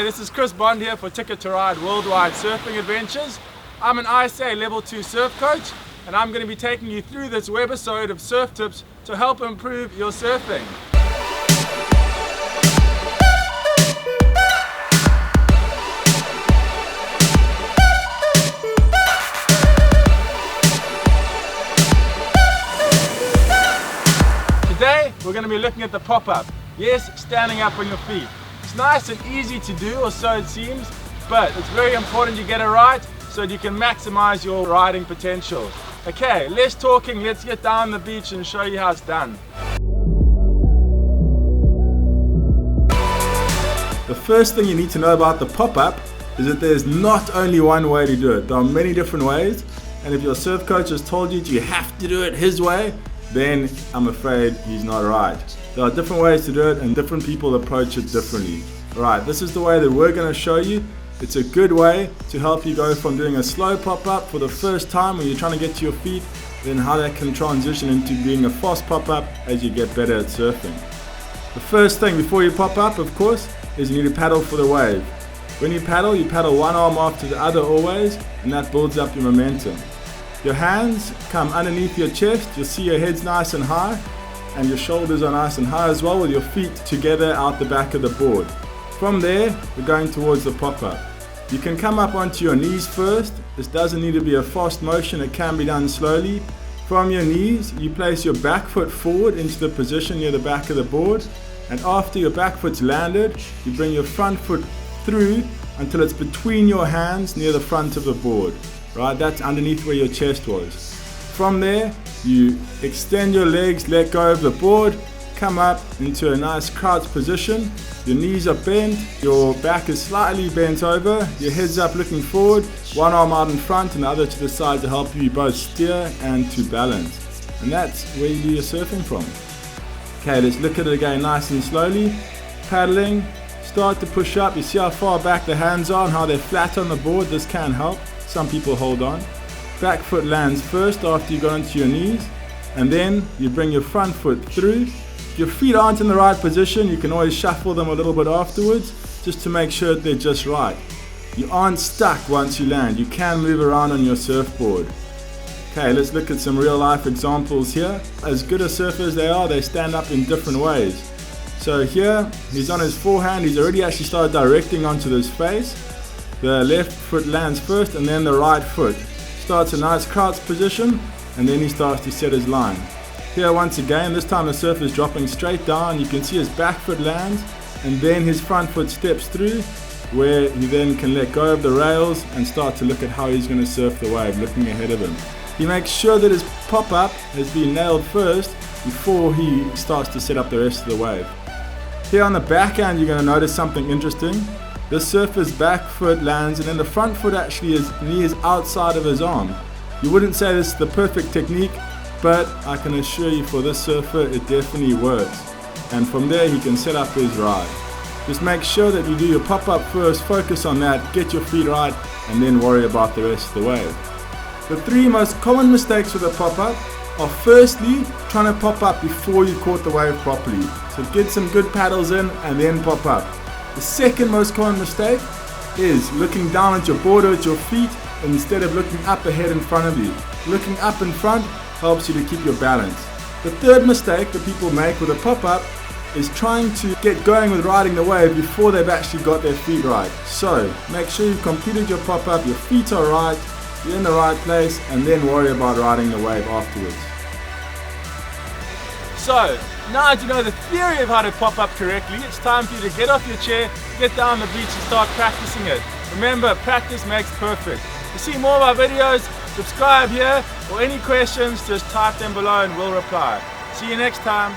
this is Chris Bond here for Ticket to Ride Worldwide Surfing Adventures. I'm an ISA Level 2 surf coach, and I'm going to be taking you through this webisode of surf tips to help improve your surfing. Today, we're going to be looking at the pop-up. Yes, standing up on your feet. It's nice and easy to do, or so it seems, but it's very important you get it right so that you can maximize your riding potential. Okay, less talking, let's get down the beach and show you how it's done. The first thing you need to know about the pop-up is that there's not only one way to do it. There are many different ways, and if your surf coach has told you you have to do it his way, then I'm afraid he's not right. There are different ways to do it and different people approach it differently. Alright, this is the way that we're going to show you. It's a good way to help you go from doing a slow pop-up for the first time when you're trying to get to your feet, then how that can transition into doing a fast pop-up as you get better at surfing. The first thing before you pop up, of course, is you need to paddle for the wave. When you paddle one arm after the other always, and that builds up your momentum. Your hands come underneath your chest, you'll see your head's nice and high, and your shoulders are nice and high as well, with your feet together out the back of the board. From there, we're going towards the pop-up. You can come up onto your knees first. This doesn't need to be a fast motion, it can be done slowly. From your knees, you place your back foot forward into the position near the back of the board, and after your back foot's landed, you bring your front foot through until it's between your hands near the front of the board. Right, that's underneath where your chest was. From there, you extend your legs, let go of the board, come up into a nice crouch position. Your knees are bent, your back is slightly bent over, your head's up looking forward, one arm out in front and the other to the side to help you both steer and to balance. And that's where you do your surfing from. Okay, let's look at it again nice and slowly. Paddling, start to push up. You see how far back the hands are and how they're flat on the board. This can help. Some people hold on. Back foot lands first after you go into your knees, and then you bring your front foot through. If your feet aren't in the right position, you can always shuffle them a little bit afterwards just to make sure that they're just right. You aren't stuck once you land. You can move around on your surfboard. Okay, let's look at some real life examples here. As good a surfer as they are, they stand up in different ways. So here, he's on his forehand. He's already actually started directing onto his face. The left foot lands first, and then the right foot starts a nice crouch position, and then he starts to set his line. Here once again, this time the surfer is dropping straight down. You can see his back foot lands, and then his front foot steps through, where he then can let go of the rails and start to look at how he's going to surf the wave, looking ahead of him. He makes sure that his pop-up has been nailed first before he starts to set up the rest of the wave. Here on the backhand, you're going to notice something interesting. The surfer's back foot lands, and then the front foot actually his knee is outside of his arm. You wouldn't say this is the perfect technique, but I can assure you for this surfer it definitely works. And from there he can set up his ride. Just make sure that you do your pop-up first, focus on that, get your feet right, and then worry about the rest of the wave. The three most common mistakes with a pop-up are firstly, trying to pop up before you caught the wave properly. So get some good paddles in and then pop up. The second most common mistake is looking down at your board or at your feet instead of looking up ahead in front of you. Looking up in front helps you to keep your balance. The third mistake that people make with a pop-up is trying to get going with riding the wave before they've actually got their feet right. So make sure you've completed your pop-up, your feet are right, you're in the right place, and then worry about riding the wave afterwards. So, now that you know the theory of how to pop up correctly, it's time for you to get off your chair, get down the beach and start practicing it. Remember, practice makes perfect. To see more of our videos, subscribe here, or any questions, just type them below and we'll reply. See you next time.